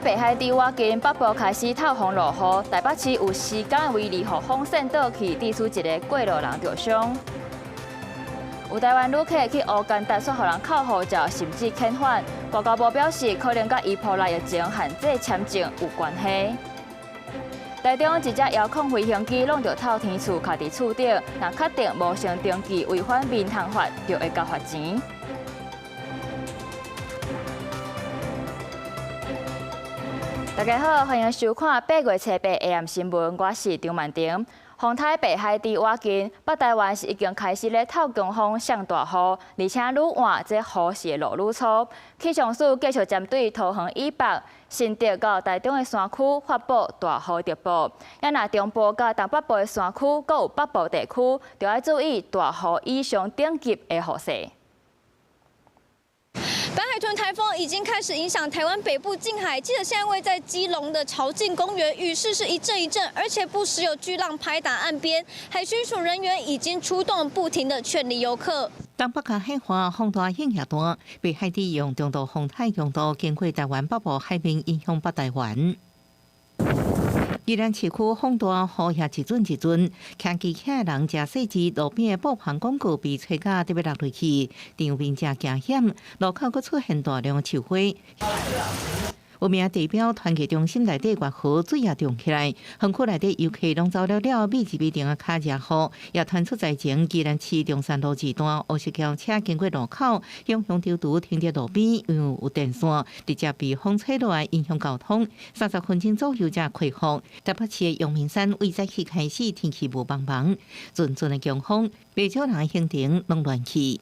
北海低洼近北部开始透风落雨，台北市有时间为离予风扇倒去，致出一个过路人受伤。有台湾旅客去乌干达煞予人扣护照，甚至遣返。外交部表示，可能甲伊波来疫情限制签证有关系。台中一只遥控飞行机弄到透天厝，卡伫厝顶，若确定无成登记违反民航法，就会交罚钱。大家好，欢迎收看8月7日 AM 新闻，我是张曼婷。风台北海伫瓦近，北台湾是已经开始咧透强风、上大雨，而且愈晚，这雨势落愈粗。气象署继续针对桃园以北、新竹到台中的山区发布大雨特报。也若中部到东北部的山区，阁有北部地区，就要注意大雨以上等级的雨势。北海豚台风已经开始影响台湾北部近海，记者现在位在基隆的潮境公园，雨势是一阵一阵，而且不时有巨浪拍打岸边。海巡署人员已经出动，不停的劝离游客。东北角海花风大影也大，北海地用中度风台强度经过台湾北部海面，影响北台湾。宜兰市区风大，雨也一阵一阵，骑机车的人驾驶至路边的布棚广告被吹到特别落落去，场面真惊险，路口阁出现大量树花。有名地标团结中心内底月河水也涨起来，园区内底游客拢走了，米一米定的脚热雨，也传出在前宜兰市中山路二段乌石桥车经过路口，向中途停在路边，因为有电线直接被风吹落来，影响交通。30分钟左右才恢复。台北市的阳明山为早起开始天气无茫茫，阵阵的强风，不少人行程拢乱去。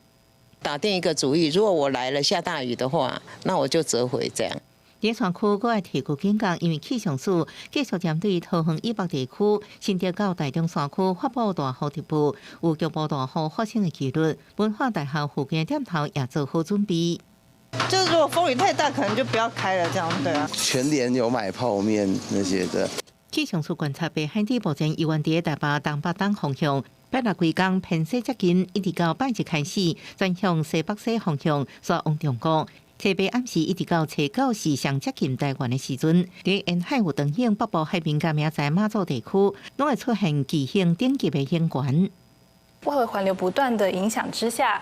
打定一个主意，如果我来了下大雨的话，那我就折回这样。在山区，我也提出警告，因为气象署继续针对桃园以北地区、新竹到台中山区发布大雨特报，有局部大雨发生的几率。文化大学附近的店头也做好准备。就是如果风雨太大，可能就不要开了，这样对啊。全联有买泡面那些的。气象署观察北海地目前依然在台北东北东方向。8日规工偏西接近，一直到8日开始转向西北西方向，煞往中国。西北暗时一直到初9时上接近台湾的时阵，在沿海有长型北部海边甲明仔马祖地区，拢会出现巨型等级的烟管。外围环流不断的影响之下，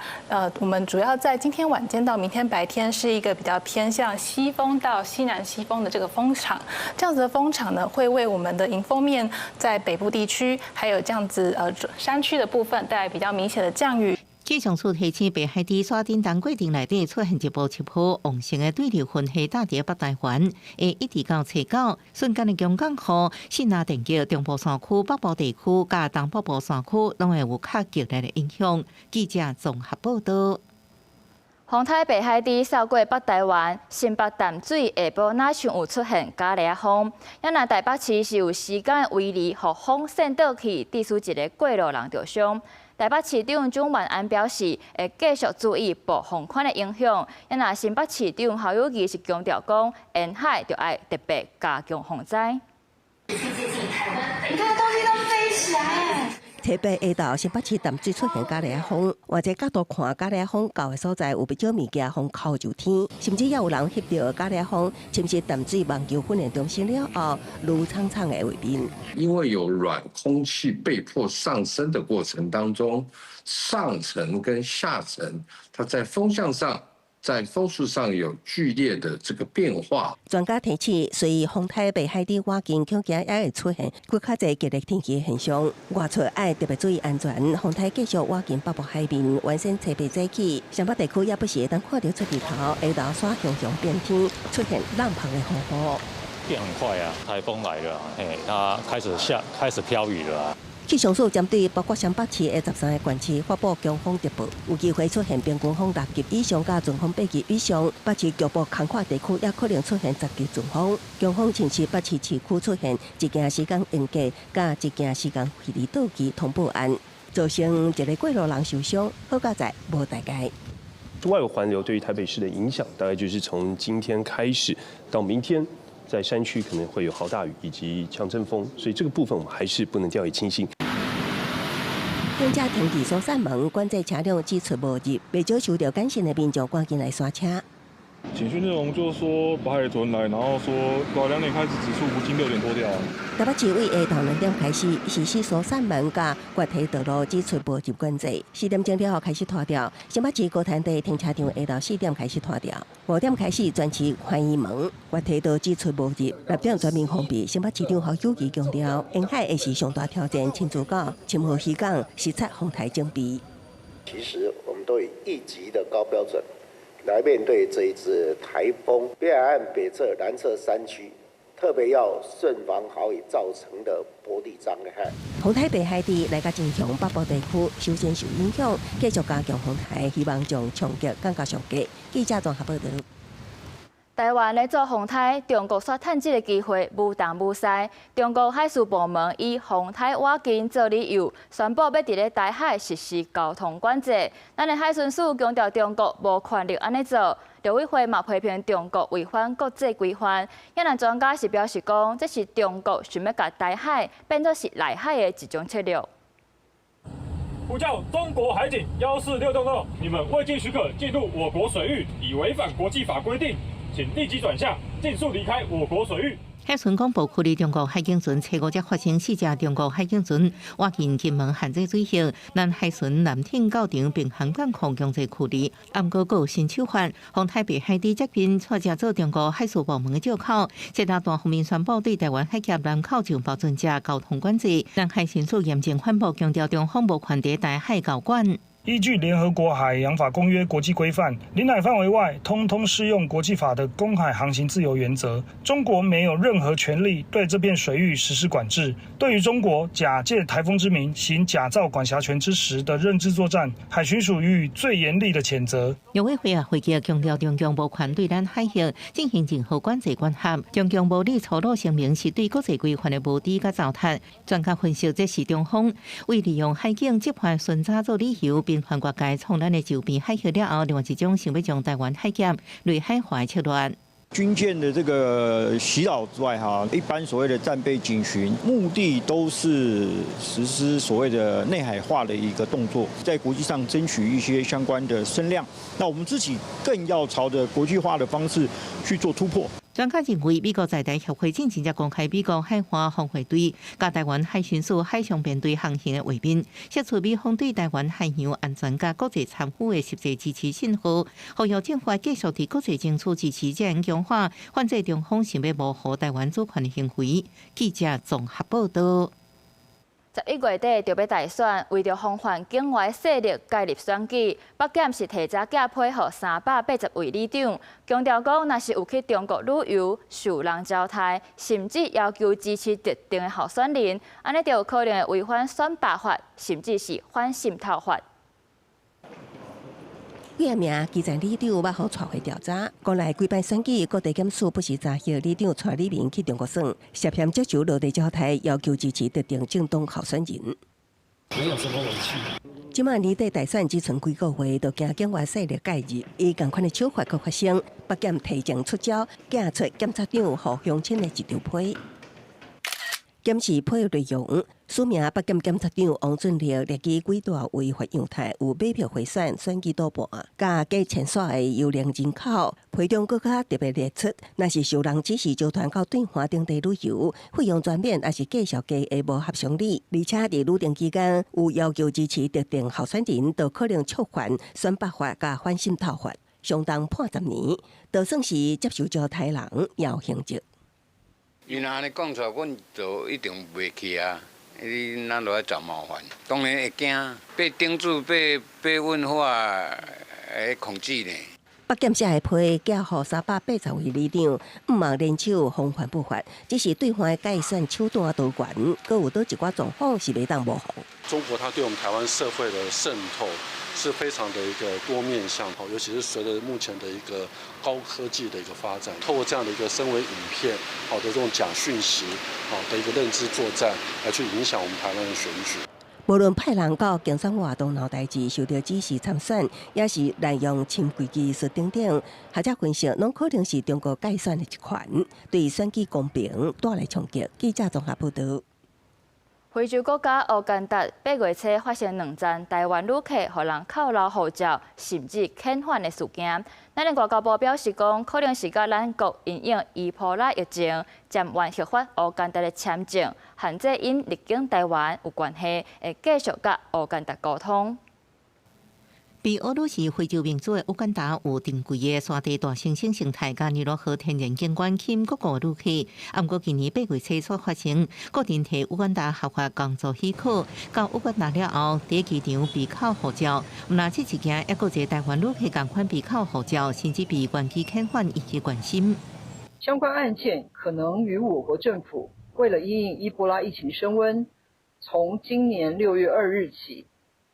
我们主要在今天晚间到明天白天是一个比较偏向西风到西南西风的这个风场。这样子的风场呢，会为我们的迎风面在北部地区，还有这样子山区的部分带来比较明显的降雨。气象署提醒，北海地沙丁东过程内底出现一波旺盛的对流云系打伫北台湾，会一直到初9，瞬间的强降雨，新南电桥、中部山区、北部地区、甲东北部山区，拢会有较剧烈的影响。记者综合报道。风台北海地扫过北台湾，新北淡水下晡哪像有出现假烈风，也若台北市是有时间为离予风扇倒去，致出一个过路人受伤。台北市长蒋万安表示，会继续注意暴风圈的影响。也若新北市长侯友宜是强调讲，沿海就要特别加强防灾。你看东西都飞起来。台北下昼新北市淡水出现假烈风，换一角度看，假烈风到的所在有不少物件风扣住天，甚至也有人翕到假烈风侵蚀淡水网球训练中心了后，如苍苍的画面。因为有软空气被迫上升的过程当中，上层跟下层它在风向上。在风速上有剧烈的这个变化。专家提醒，随风台北海底瓦近恐惊也会出现更较侪剧烈天气现象，外出要特别注意安全。风台继续瓦近北部海面，完成初8早起，上北地区也不时会当看到出日头，下昼煞熊变天，出现浪澎的雨波。变很快啊，台风来了，它开始飘雨了。气象署针对包括新北市的13个县市发布强风特报，有机会出现平均风6级以上，加阵风8级以上。北市局部空旷地区也可能出现10级阵风。强风侵蚀北市市区出现一件时间延假，加一件时间飞离倒机通报案，造成一个过路人受伤，好佳在无大碍。外围环流对于台北市的影响，大概就是从今天开始到明天。在山区可能会有豪大雨以及强阵风，所以这个部分我们还是不能掉以轻心。警车停伫所山门，管制车辆只出无入，未少受到感染的民众赶紧来刷车。简讯内容就是说把海豚来，然后说2点开始指数不进6点多掉。台北市为下昼2点开始实施疏散门甲决堤道路只出无入管制，4点钟了后开始拖掉。新北市高潭地停车场下昼4点开始拖掉，5点开始全市欢迎门，决堤道只出无入，6点全面封闭。新北市长侯友宜强调，沿海会是上大挑战，亲自到深河渔港视察风台整备。其实我们都以1级的高标准来面对这一次台风。北海岸北侧、南侧山区，特别要慎防豪雨造成的坡地障碍。风台北海地来到增强北部地区首先受影响，继续加强风台，希望将冲击降到上低。记者综合报道。台湾咧做风台，中国煞趁这个机会无东无西。中国海事部门以风台瓦镜做理由，宣布要伫咧台海实施交通管制。咱的海巡署强调中国无权利安尼做。陆委会嘛批评中国违反国际规范。也有专家是表示讲，这是中国想要把台海变作是内海的一种策略。呼叫中国海警14662，你们未经许可进入我国水域，已违反国际法规定，请立即转向，尽速离开我国水域。海巡广播处理中国海警船初5才发生4只中国海警船挖进金门限制水域，咱海巡南挺到场并航管控强制处理。暗过有新手法，风台北海地接近错接做中国海事部门的借口，这大方面宣布对台湾海峡南口上保存者交通管制。咱海巡署严正反驳，强调中方无权在台海交管。依据联合国海洋法公约国际规范，领海范围外通通适用国际法的公海航行自由原则。中国没有任何权利对这片水域实施管制。对于中国假借台风之名行假造管辖权之实的认知作战，海巡署予以最严厉的谴责。陆委会会议强调，中共无权对咱海峡进行任何管制管辖，中共无理粗鲁声明是对国际规范的无知甲糟蹋。专家分析，这是中方为利用海警执法巡查做理由，并全国界从咱的周边海峡了后，另外一种想要将台湾海峡内海化的策略。军舰的这个洗脑之外，一般所谓的战备警巡，目的都是实施所谓的内海化的一个动作，在国际上争取一些相关的声量。那我们自己更要朝着国际化的方式去做突破。专家认为，美国在台协会近前才公开美国海岸防卫队甲台湾海巡署海上编队航行的画面，释出美方对台湾海洋安全甲国际参与的实际支持信号，呼吁政府继续伫国际争取支持，才能强化反制中方想要模糊台湾主权的行为。记者综合报道。11月底就要大选，为着防范境外势力介入选举，北检是提早寄配合380位里长，强调讲，若是有去中国旅游、受人招待，甚至要求支持特定的候选人，安尼就有可能会违反选罢法，甚至是反渗透法。几名基层里长捌好带回调查，国内规办选举，各地检署不时查获里长带里面去中国耍，涉嫌接受落地招待，要求支持特定政党候选人。没有什么委屈。即马年底大选只剩几个月，就惊境外势力介入，伊同款的手法佫发生，北检提前出招，寄出检察长互乡亲的一张批。检视批内容，署名北检检察长王俊立列举几大违法样态，有买票贿选、选举赌博，加假签刷的优良人口。批中更加特别列出，若是受人指示组团到对华等地旅游，费用全免，也是介绍加的无合常理。而且伫预定期间有要求支持特定候选人，就可能触犯选罢法加反渗透法，相当判10年，就算是接受招待人也有刑责。伊若安尼讲出来，阮就一定袂去啊！咱就要找麻烦，当然会惊，被顶住、被问话会控制呢。北检社的批寄予380位里长，毋望联手防范不法，只是对方的改选手段多元，阁有多一寡状况是袂当模糊。中国它对我们台湾社会的渗透是非常的一个多面向，尤其是随着目前的一个高科技的一个发展，透过这样的一个身为影片的这种假讯息的一个认知作战，来去影响我们台湾的选举。无论派人到竞选活动闹代志，受到指示参选，也是滥用深规技术等等，学者分析，拢可能是中国改选的一款，对选举公平带来冲击。记者综合报道。非洲国家乌干达8月初发生2宗台湾旅客互人扣留护照甚至遣返的事件。咱的外交部表示讲，可能是甲咱国因应伊波拉疫情暂缓核发乌干达的签证，限制因入境台湾有关系，会继续甲乌干达沟通。被俄罗斯非洲民主的乌干达有定规的山地大猩猩生态甲日落河天然景观吸引各国旅客。不过今年8月初所发生，个人摕乌干达合法工作许可到乌干达了后，伫机场被扣护照。毋但这一件，还有一个台湾旅客同款被扣护照，甚至被原机遣返引起关心。相关案件可能与我国政府为了因应伊波拉疫情升温，从今年6月2日起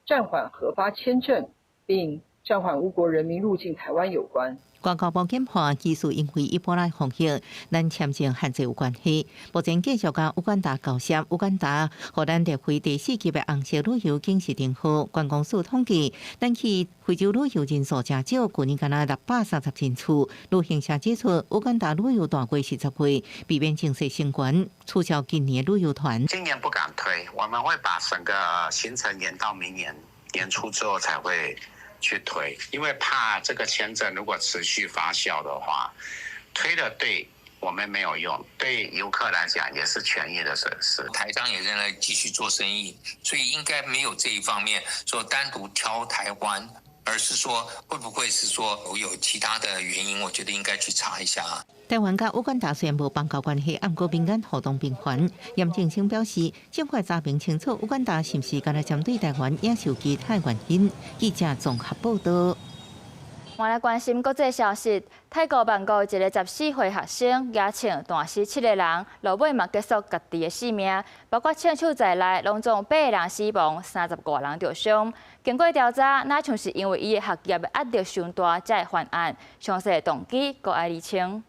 暂缓核发签证，并暂缓乌国人民入境台湾有关。外交部检判，技术因为伊波拉防疫，咱签证限制有关系。目前继续甲乌干达交涉，乌干达互咱列回第4级的红色旅游警示证号。观光署统计，咱去非洲旅游人数真少，去年敢若630人次。旅行社指出，乌干达旅游大季10月，避免经济升关，促销今年的旅游团。今年不敢推，我们会把整个行程延到明年年初之后才会去推，因为怕这个签证如果持续发酵的话，推了对我们没有用，对游客来讲也是权益的损失。台商也仍然继续做生意，所以应该没有这一方面说单独挑台湾，而是说会不会是说有其他的原因？我觉得应该去查一下。台湾甲乌干达虽然无邦交关系，不过民间互动频繁。严正生表示，尽快查明清楚乌干达是不是敢若针对台湾，也受其他原因。记者综合报道。换来关心国际消息，泰国曼谷一个14岁学生邀请断死7个人，落尾嘛结束家己的性命，包括枪手在内，拢总8个人死亡，30多人受伤。经过调查，那像是因为伊的学业的压力伤大，才会犯案。详细动机搁爱厘清。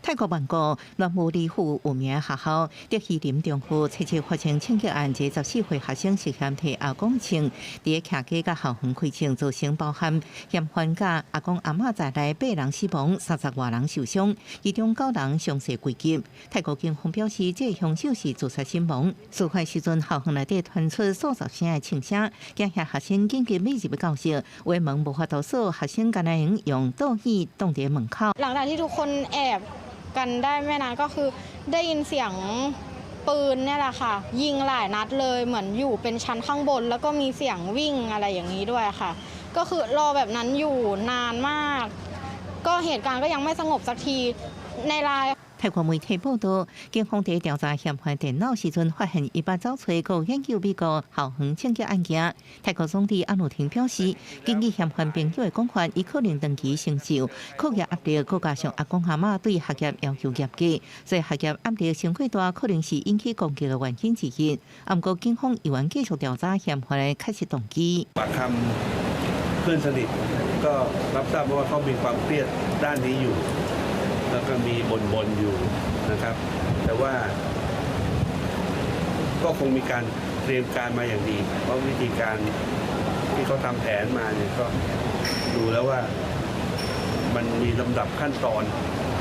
泰国曼谷乱舞里府有名学校德希林中学切切发生枪击案，一个14岁学生涉嫌替阿公枪，伫个徛街甲校园开枪，造成包含嫌犯甲阿公阿嬷在内8人死亡，30多人受伤，其中9人伤势危急。泰国警方表示，这个凶手是自杀身亡。事发时阵，校园内底传出数十声的枪声，惊吓学生紧急赶入教室，话门无法度锁，学生敢若用刀椅挡伫门口。หลังจากที่ทุกคนแอบกันได้ไม่นานก็คือได้ยินเสียงปืนเนี่ยแหละค่ะยิงหลายนัดเลยเหมือนอยู่เป็นชั้นข้างบนแล้วก็มีเสียงวิ่งอะไรอย่างนี้ด้วยค่ะก็คือรอแบบนั้นอยู่นานมากก็เหตุการณ์ก็ยังไม่สงบสักทีในไลน์泰国媒体报道，警方在调查嫌犯电脑时阵，发现伊捌走找和研究美国校园枪击案件。泰国总理安努廷表示，根据嫌犯朋友的讲法，伊可能长期承受课业压力，再加上阿公阿嬷对学业要求严格，所以学业压力伤过大，可能是引起攻击的原因之一。不过，警方依然继续调查嫌犯的确实动机。ปากคำเพื่อนสนิทก็รับทราบว่าเขามีความเครียดด้านนี้อยู่แล้วก็มีบ่นอยู่นะครับแต่ว่าก็คงมีการเตรียมการมาอย่างดีเพราะวิธีการที่เขาทำแผนมาเนี่ยก็ดูแล้วว่ามันมีลำดับขั้นตอน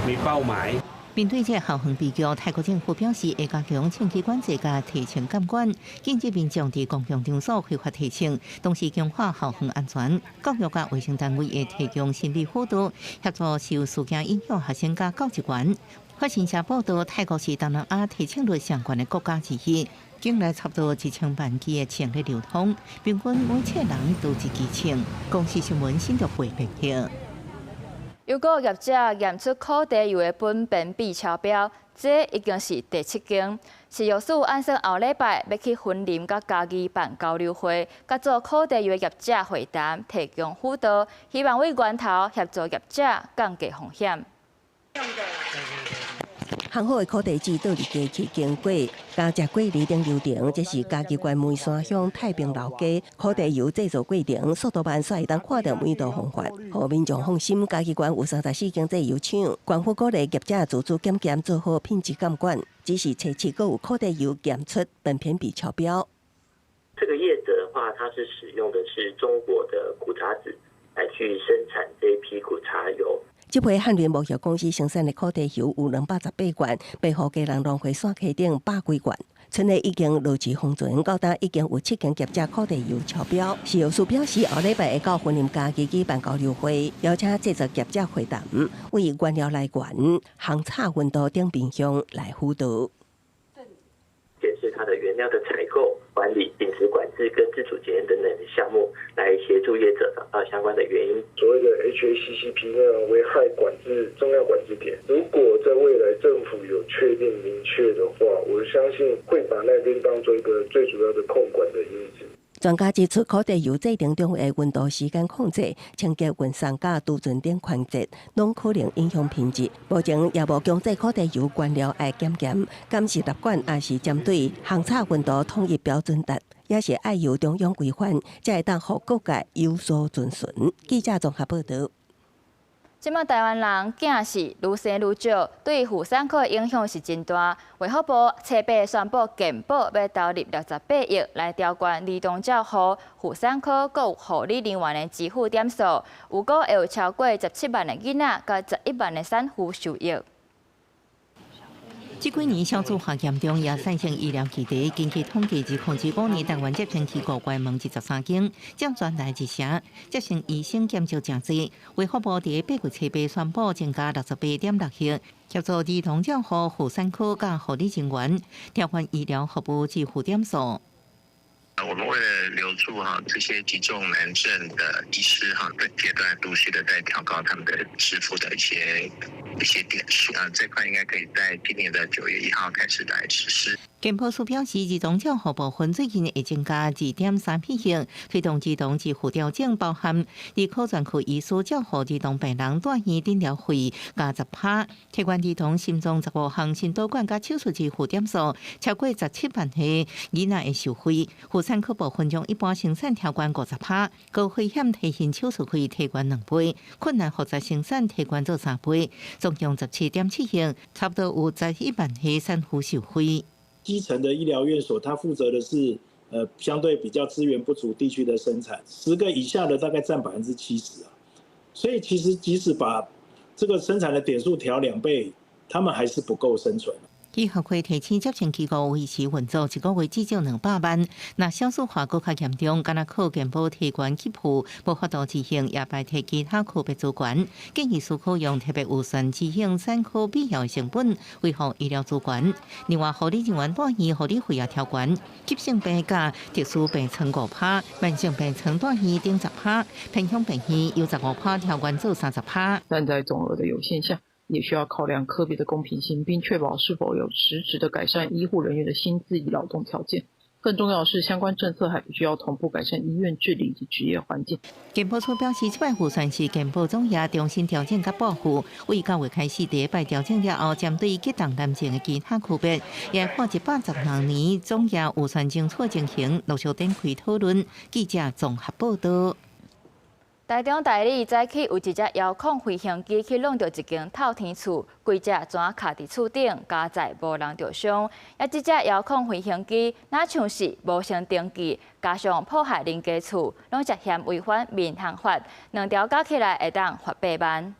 มีเป้าหมาย面对这校园悲剧，泰国政府表示会加强枪击管制甲提枪监管，禁止民众伫公共场所非法提枪，同时强化校园安全。教育甲卫生单位会提供心理辅导，协助受事件影响学生甲教职员。法新社报道，泰国是东南亚提枪率上悬的国家之一，境内差不多1000万支的枪在流通，平均每7人都一支枪。公司新闻新竹会报道。有个业者验出可地油的苯苯比超标，这已经是第7件。食药署按算后礼拜要去云林甲嘉义办交流会，甲做可地油的业者会谈，提供辅导，希望为源头协助业者降低风险。烘好的可地籽倒入家去经过加食过厘丁流程，这是嘉义县梅山乡太平老街可地油制造过程，速度慢煞会当看到每道方法，互民众放心。嘉义县有34间制油厂，县府鼓励业者自主检做好品质监管，只是初次阁有可地油检出苯偏比超标。这个业者的话，它是使用的是中国的苦茶籽来去生产这一批苦茶油。这批汉源牧业公司生产的可地油有218罐，被互家人浪费线溪顶100几罐。村内已经落起封存，到今已经有7间业者课题油超标。石油署表示，后礼拜会到婚姻家己举办交流会，邀请制作业者会谈，为原料来源、航差温度等面向来辅导。检视它的原料的采购、管理、品质管制跟自主检验等等的项目，来协助业者找到相关的原因。所谓的 HACCP 呢，危害管制重要管制点，如果在未来政府有确定明确的话，我相信会把那边当做一个最主要的控管的因子。专家指出，课题油制定中的温度时间控制、清洁运送甲储存等环节，拢可能影响品质。目前也无强制课题油原料爱检验，监视立管也是针对航差温度统一标准值，也是爱由中央规范，才会当互各界有所遵循。记者综合报道。即马台湾人囝是愈生愈少，对妇产科的影响是真大。卫福部7宣布健保要投入68亿来调悬儿童照护、妇产科佮有护理人员的支付点数，有估会有超过17万的囡仔甲11万的产妇受益。这几年小组化严重，也产生医疗基地。根据统计，2005年台湾接生去过关门13间，占全台1成，接生医生减少真多。卫福部伫8月7宣布增加68.6亿，协助儿童照护、妇产科甲护理人员，调换医疗服务支付点数。我们为了留住这些急重难症的医师分阶段陆续的在调高他们的支付的一些点数这块应该可以在今年的9月1号开始来实施。健保署表示，儿童照护部分最近会增加2.3亿，推动儿童支付调整，包含儿科专区医师照护儿童病人住院诊疗费加10%，提悬儿童心脏15项心导管甲手术支付点数超过17万岁囡仔的收费。妇产科部分将一般生产调悬50%，高危险畸形手术费提悬2倍，困难复杂生产提悬做3倍，总共17.7亿，差不多有11万岁产妇受惠。基层的医疗院所，它负责的是相对比较资源不足地区的生产，10个以下的大概占70%啊。所以其实即使把这个生产的点数调2倍，他们还是不够生存。医学会提醒接生机构维持运作，1个月至少200万。若少数化更较严重，敢若靠健保提悬给付，无法度执行，也白提其他科别资源。建议需可用特别预算执行产科必要成本，维护医疗资源。另外，护理人员住院护理费也调悬，急性病假、特殊病床5%，慢性病床住院顶10%，偏向病院由15%调悬做30%。但在总额的有限下，也需要考量科别的公平性，并确保是否有实质的改善医护人员的薪资与劳动条件。更重要的是，相关政策还必须要同步改善医院治理及职业环境。健保署表示，这摆预算是健保总额重新调整甲保护，为9月开始第一摆调整了后，针对激动男性的其他区别，也看110万年总额预算争取进行陆续展开讨论。记者综合报道。台中大理早起有一只遥控飞行机去弄到一间透天厝，规只砖卡伫厝顶，加载无人受伤。这只遥控飞行机哪像是无先登记，加上破坏人家厝，拢涉嫌违反民航法，2条加起来会当罚8万。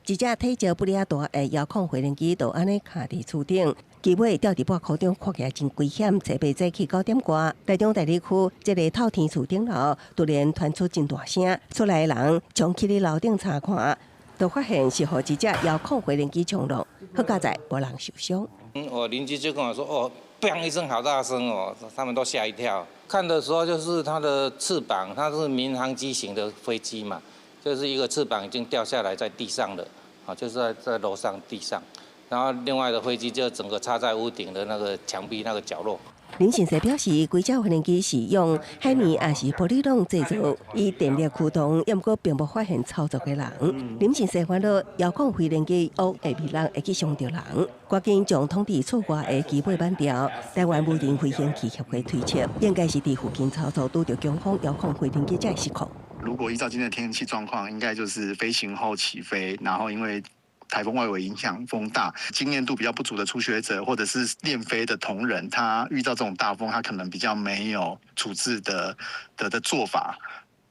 一只体积不了大的遥控飞行机就安尼卡伫厝顶。机尾吊伫半空中，看起来真危险。设备早起9点外，台中大理区这个透天厝顶楼突然传出真大声，出来的人从起伫楼顶查看，就发现是互一只遥控飞行机冲落，好佳在无人受伤。我邻居就跟我说：“哦，砰一声，好大声哦！”他们都吓一跳。看的时候就是它的翅膀，它是民航机型的飞机嘛，就是一个翅膀已经掉下来在地上了，啊，就是在楼上地上。然后另外的飞机就整个插在屋顶的那个墙壁那个角落。林先生表示，规只飞行机是用海绵也是玻璃拢制造，以电力驱动，也毋过并无发现操作的人。林先生烦恼遥控飞行机屋下面人会去伤到人，赶紧将通知厝外的机尾板掉。台湾无人飞行器协会推测，应该是伫附近操作拄到中方遥控飞行机才失控。如果依照今天的天气状况，应该就是飞行后起飞，然后因为台风外围影响风大，经验度比较不足的初学者或者是练飞的同仁，他遇到这种大风，他可能比较没有处置的做法，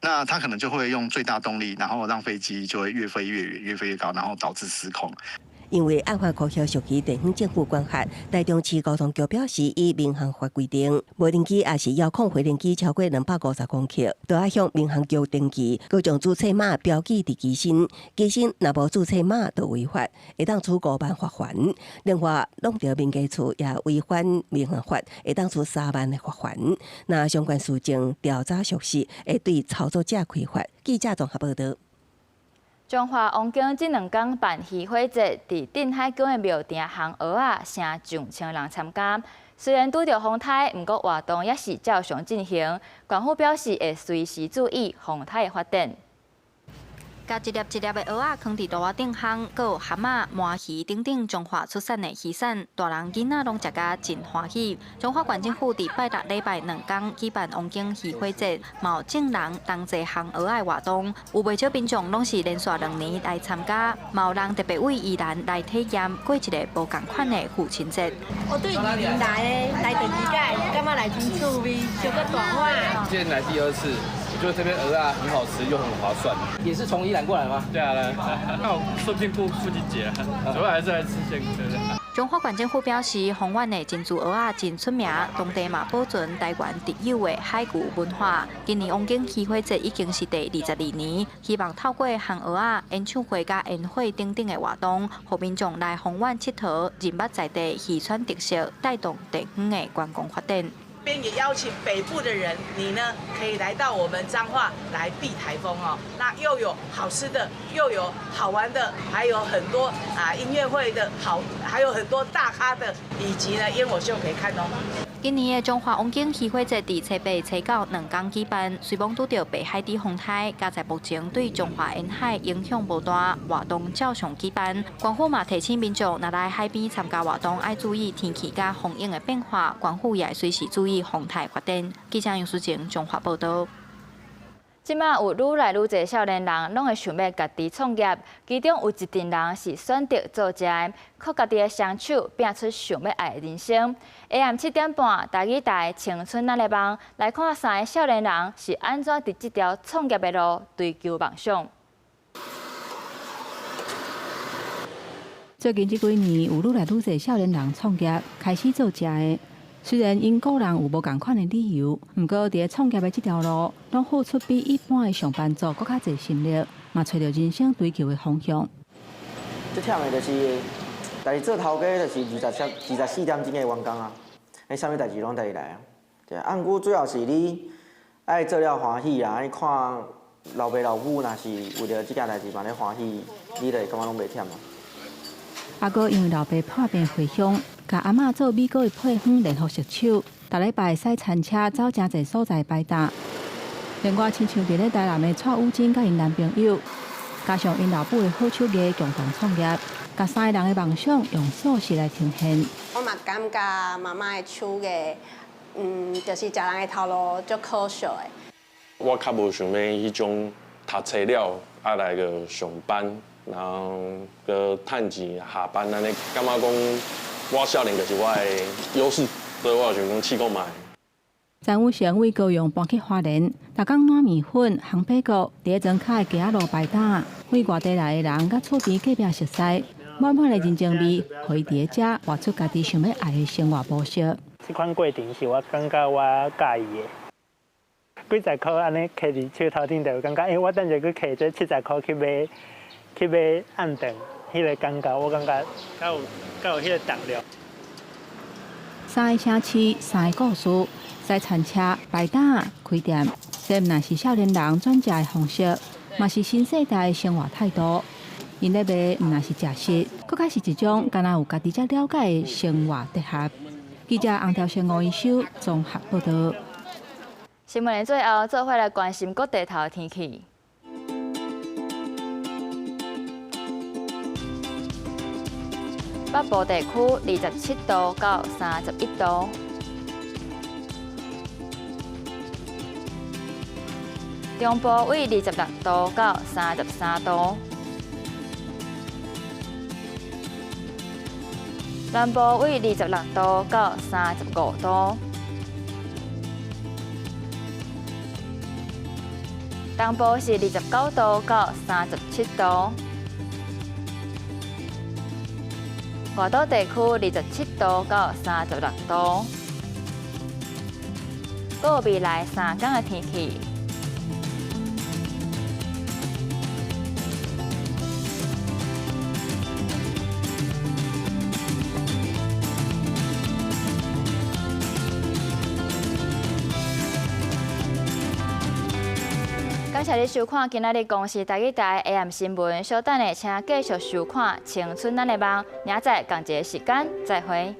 那他可能就会用最大动力，然后让飞机就会越飞越远，越飞越高，然后导致失控。因为案发科学属于地方政府管辖，台中市交通局表示，依民航法规定，无人机也是遥控飞行机超过250公克，都要向民航局登记，各将注册码标记伫机身，机身若无注册码就违法，会当处5万罚款。另外，弄到民家处也违反民航法，会当处3万的罚款。那相关事情调查属实，会对操作者开罚。记者综合报道。中华王宫这2天办戏会节，伫镇海宫的庙埕放蚵仔，成上千人参加。虽然拄着风台，不过活动也是照常进行。官府表示会随时注意风台的发展。甲一粒一粒的蚵仔放伫大碗顶烘，阁有蛤蟆、鳗鱼等等中华出产的鱼产，大人囡仔拢食甲真欢喜。中华县政府伫拜六礼拜2天举办王宫戏会节，嘛有众人同齐烘蚵仔活动，有不少民众拢是连续2年来参加，嘛有人特别为宜兰来体验过一个无同款的父亲节。我对宜兰来第2届，感觉来真趣味，小个大碗。今天来第2次。我觉得这边蚵仔很好吃又很划算，也是从宜兰过来吗？对啊，那我顺便过父亲节，主要还是来吃鲜蚵的。中华县政府表示，丰原的珍珠蚵仔真出名，当地嘛保存台湾特有的海渔文化。今年王宫戏会节已经是第22年，希望透过烘蚵仔、演唱会、甲宴会等等的活动，让民众来丰原佚佗，认捌在地渔产特色，带动地方的观光发展。边也邀请北部的人，你呢可以来到我们彰化来避台风哦。那又有好吃的，又有好玩的，还有很多音乐会的还有很多大咖的，以及呢烟火秀可以看哦。今年的中华王宫戏会节伫初8、初92天举办，虽望拄着北海底风台，加在目前对中华沿海影响无大，活动照常举办。官府嘛提醒民众，若来海边参加活动，爱注意天气甲风影的变化，官府也随时注意风台发展。记者杨淑晴中华报道。即马有愈来愈侪少年人拢会想要家己创业，其中有一群人是选择做食的，靠家己的双手拼出想要爱的人生。下暗7点半，台语台青春那个梦来看3个少年人是安怎伫这条创业的路追求梦想。最近这几年，有愈来愈侪少年人创业，开始做食的。虽然因个人有无同款的理由，不过伫创业的这条路，拢付出比一般的上班族更较侪心力，嘛找到人生追求的方向。最忝的就是，但是做头家就是24点钟的员工啊，你啥物代志拢带来啊。对，按估主要是你爱做了欢喜啊，你看老爸老母若是为了这件代志嘛咧欢喜，你就感觉拢袂忝啊。阿哥因为老爸破病回乡，甲阿嬷做美国的配方联合熟手，逐礼拜驶餐车走真侪所在摆搭。另外，亲像伫咧台南的蔡武珍甲因男朋友，加上因老母的好手艺，共同创业，甲3个人的梦想用素食来呈现。我嘛感觉妈妈的手艺，就是食人的头路足可惜的。我较无想要迄种读册了啊来个上班。然后个趁钱下班安尼，感觉讲我少年就是我的优势，所以我想讲试过卖。詹武成为高雄搬去花莲，逐工糯米粉、烘白糕，伫庄卡的街仔路摆搭，为外地来的人甲厝边隔壁熟悉，满满的人情味，互伊伫遮活出家己想要爱的生活模式。这款过程是我感觉我介意的。几十块安尼摕伫手头顶，就感觉，我等下去摕这70块去买暗顿，迄个感觉，我感觉较有迄个重量。3个城市，3个故事，驶餐车、摆搭、开店，这毋但是少年人转食的方式，嘛是新世代的生活态度。因咧卖毋但是食食，佫较是一种敢若有家己才了解的生活哲学。记者洪条生吴一修综合报道。新闻的最后，做伙来关心各地头的天气。北部地区27度到31度，中部为26度到33度，南部为26度到35度，东部是29度到37度。外岛地区27度到36度。有未来3天的天气。感谢你收看今仔日公视台语台 AM 新闻，稍等下请继续收看《青春咱的梦》，明仔载同一个时间再会。